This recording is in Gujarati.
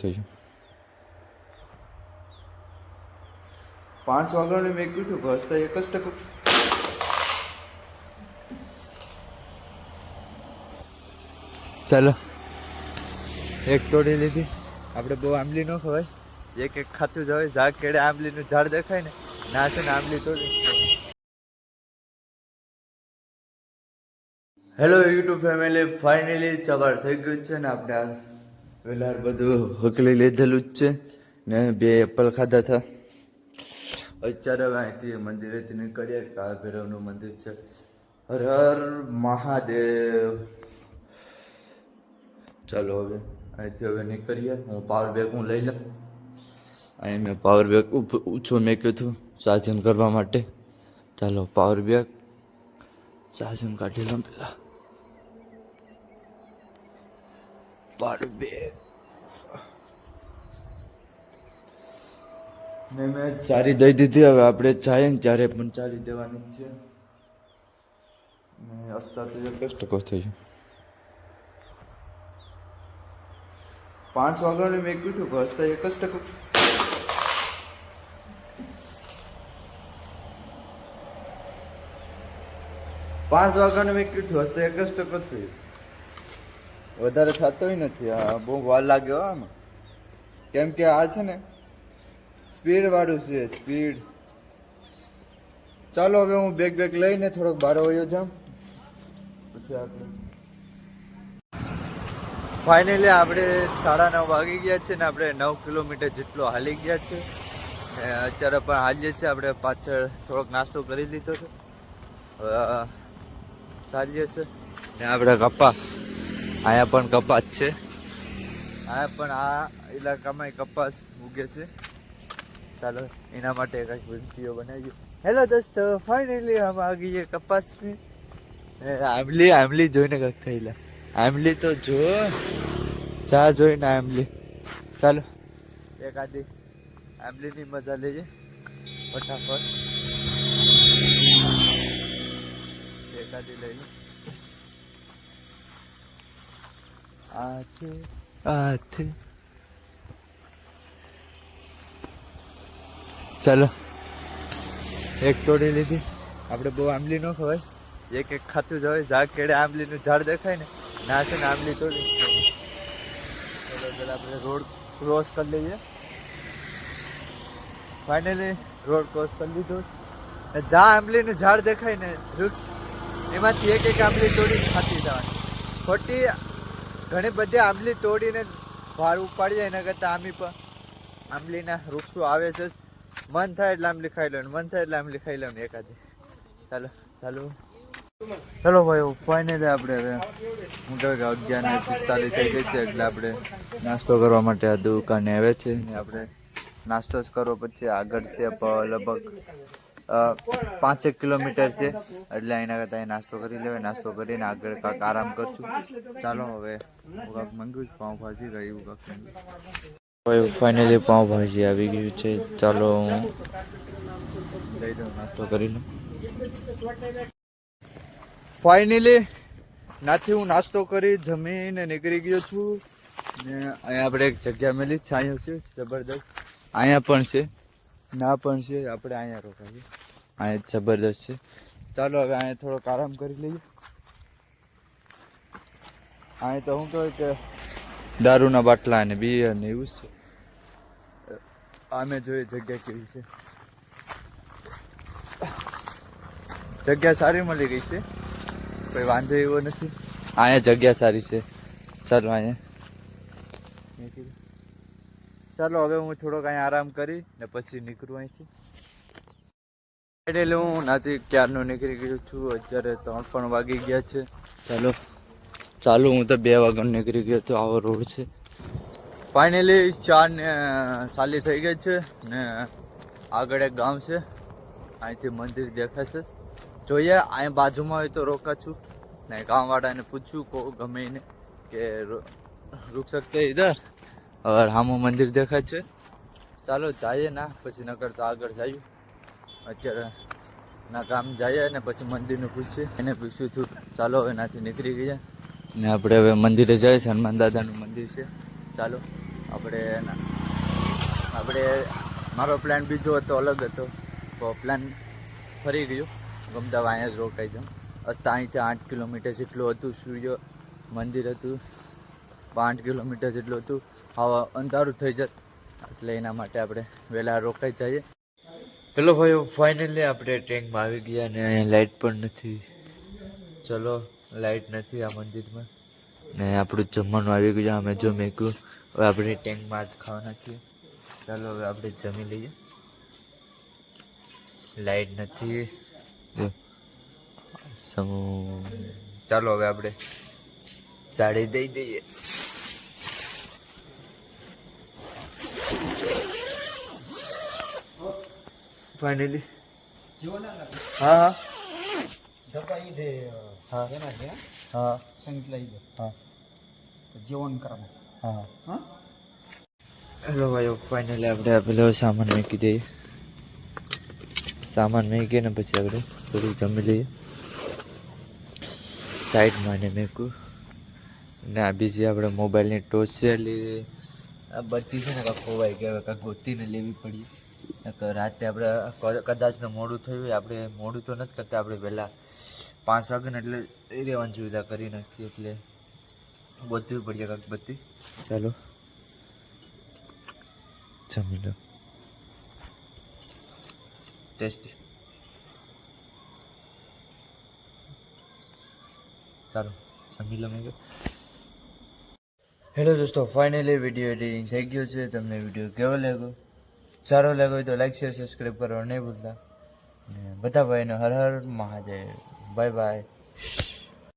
થઈ ગયું 5 વાગ્યાનું મેં કીધું બસ તો 1% ચાલો એક તોડી લીધી આપણે બહુ આંબલી ન ખવાય એક ખાતું જ હોય ઝાડ કેડે આંબલીનું ઝાડ દેખાય ને ના છે ને આંબલી તોડી હેલો યુટ્યુબ ફેમિલી ફાઇનલી સવાર થઈ ગયું છે ને આપણે આ વેલાર બધું હકલી લીધેલું જ છે ને 2 એપલ ખાધા હતા અત્યારે હવે અહીંથી મંદિરેથી નીકળીએ કાળ ભૈરવનું મંદિર છે હર હર મહાદેવ ચાલો હવે અહીંથી હવે નીકળીએ હું પાવર બેગ લઈ લઉં અહીં મેં પાવર બેગ ઊંચો મેક્યું હતું ચાર્જિંગ કરવા માટે ચાલો પાવર બેગ ચાર્જિંગ કાઢી લઉં પેલા પાવર બેગ ને મેં ચારી દઈ દીધી હવે આપણે જઈએ ને ત્યારે પણ ચારી દેવાની જ છે ને હસતા તો 1% થઈ ગયું 5 વાગ્યાનું મેં કીધું બસ તો 1% 5 વાગ્યાનું મેં કીધું હસતા 1% થયું વધારે થતો નથી આ બહુ વાર લાગ્યો આમાં કેમ કે આ છે ને સ્પીડ વાળું છે સ્પીડ ચાલો હવે હું બેગ લઈને થોડોક બહાર વયો જાઉં પછી આપણે ફાઇનલી આપણે 9:30 વાગી ગયા છે ને આપણે 9 કિલોમીટર જેટલો હાલી ગયા છે અત્યારે પણ હાલીએ છીએ આપણે પાછળ થોડોક નાસ્તો કરી લીધો છે ચાલીએ છે ને આપણે કપા અહીંયા પણ કપાસ છે અહીંયા પણ આ ઇલાકામાં કપાસ ઉગે છે ચાલો એના માટે કંઈક વિડીયો બનાવી હેલો દોસ્તો ફાઇનલી हम आ गए कपास में आमली જોઈને કંઈક થયેલા આમલી તો જો ચા જોઈને આમલી ચાલો એક આદી આમલીની મજા લઈએ ફટાફટ એક આદી લઈ લો આથે ચાલો એક તોડી લીધી આપણે બહુ આંબલી ન ખવાય એક ખાતું જ હોય ઝાડ કેડે આંબલીનું ઝાડ દેખાય ને ના છે ને આંબલી તોડી ચાલો પેલા આપણે રોડ ક્રોસ કરી લઈએ ફાઇનલી રોડ ક્રોસ કરી લીધો જ્યાં આંબલીનું ઝાડ દેખાય ને વૃક્ષ એમાંથી એક આંબલી તોડી ખાતી જવાની ખોટી ઘણી બધી આંબલી તોડીને ભાર ઉપાડી જાય એના કરતાં આંબલીના વૃક્ષો આવે છે મન થાય એટલે આંબલી ખાઈ લો મન થાય એટલે આંબલી ખાઈ લો ને એકાદી ચાલો ભાઈ ફાઇનલી આપણે હવે હું કહે 11:45 થઈ ગઈ છે એટલે આપણે નાસ્તો કરવા માટે આ દુકાને આવે છે ને આપણે નાસ્તો જ કરવો પછી આગળ છે લગભગ 5 કિલોમીટર છે એટલે એના કરતાં નાસ્તો કરી લેવાય નાસ્તો કરીને આગળ કાંક આરામ કરશું ચાલો હવે હું કાંક મંગાવ્યું પાઉંભાજી રહ્યું કાંક ફાઇનલી પાઉંભાજી આવી ગયું છે ચાલો હું લઈ લઉં નાસ્તો કરી લઉં ફાઇનલી નાથી હું નાસ્તો કરી જમીને નીકળી ગયો છું ને અહીંયા આપણે એક જગ્યા મેલી છાંયો છે જબરદસ્ત અહીંયા પણ છે ના પણ છે આપણે અહીંયા રોકાઈએ અહીંયા જબરદસ્ત છે ચાલો હવે અહીંયા થોડોક આરામ કરી લઈએ અહીંયા તો હું કહું કે દારૂના બાટલા અને બિયર ને એવું છે આમે જોઈએ જગ્યા કેવી છે જગ્યા સારી મળી ગઈ છે કોઈ વાંધો એવો નથી અહીંયા જગ્યા સારી છે ચાલો અહીંયા ચાલો હવે હું થોડોક અહીંયા આરામ કરી ને પછી નીકળું અહીંથી એટલે હું નાથી ક્યારનું નીકળી ગયો છું અત્યારે 3 પણ વાગી ગયા છે ચાલો હું તો 2 વાગ્યાનું નીકળી ગયો તો આવો રોડ છે ફાઇનલી 4:40 થઈ ગઈ છે ને આગળ એક ગામ છે અહીંથી મંદિર દેખાશે જોઈએ અહીં બાજુમાં હોય તો રોકા છું ને ગામવાળાને પૂછ્યું ગમે એને કે રૂક શકતે ઇધર और હામું મંદિર દેખાય છે ચાલો જઈએ ના પછી નકર તો આગળ જઈએ અત્યારે ના ગામ જઈએ ને પછી મંદિરનું પૂછીએ એને પૂછ્યું હતું ચાલો હવે નાથી નીકળી ગયા ને આપણે હવે મંદિરે જઈએ છે હનુમાન દાદાનું મંદિર છે ચાલો આપણે મારો પ્લાન બીજો હતો, અલગ હતો, તો પ્લાન ફરી ગયો. ગમતા અહીંયા જ રોકાઈ જાઉં. હસતા અહીંથી 8 કિલોમીટર જેટલું હતું, સૂર્ય મંદિર હતું, 5 કિલોમીટર જેટલું હતું. હવે અંધારું થઈ જત એટલે એના માટે આપણે વહેલા રોકાઈ જઈએ. પેલો ભાઈઓ ફાઇનલી આપણે ટ્રેનમાં આવી ગયા અને અહીંયા લાઇટ પણ નથી. ચલો, લાઇટ નથી આ મંદિરમાં ને આપણું જમવાનું આવી ગયું. અમે જો મેં કહ્યું હવે આપણે ટેન્કમાં જ ખાવાના છીએ. ચાલો હવે આપણે જમી લઈએ. લાઇટ નથી. ચાલો હવે આપણે સાડી દઈ દઈએ. ફાઇનલી હા હા હા હા सांगितलं इथं હા जेवण करा मग. હા. हां હેલો ભાઈઓ, ફાઇનલી આપણે પેલો સામાન મૂકી દઈએ. સામાન મૂકીએ ને પછી આપણે થોડું જમી લઈએ સાઈડમાં. ને મેકું ને આ બીજી આપણે મોબાઈલની ટોચ છે, એટલે આ બધી છે ને કાંક ખોવાઈ ગયા, કાંક ગોતીને લેવી પડી. રાતે આપણે કદાચ ને મોડું થયું હોય, આપણે મોડું તો નથી કરતા, આપણે પહેલાં 5 વાગે ને એટલે રહેવાની સુવિધા કરી નાખીએ, એટલે ગોતવી પડીએ કાંક બધી. ચાલો જમી લો. ટેસ્ટી. ચાલો જમી લો. મેં હેલો દોસ્તો, ફાઇનલી વિડીયો એડિટિંગ થઈ ગયો છે. તમને વિડીયો કેવો લાગ્યો? સારો લાગ્યો હોય તો લાઈક શેર સબસ્ક્રાઈબ કરવા નહીં ભૂલતા. અને બધા ભાઈનો હર હર મહાદેવ. Bye by.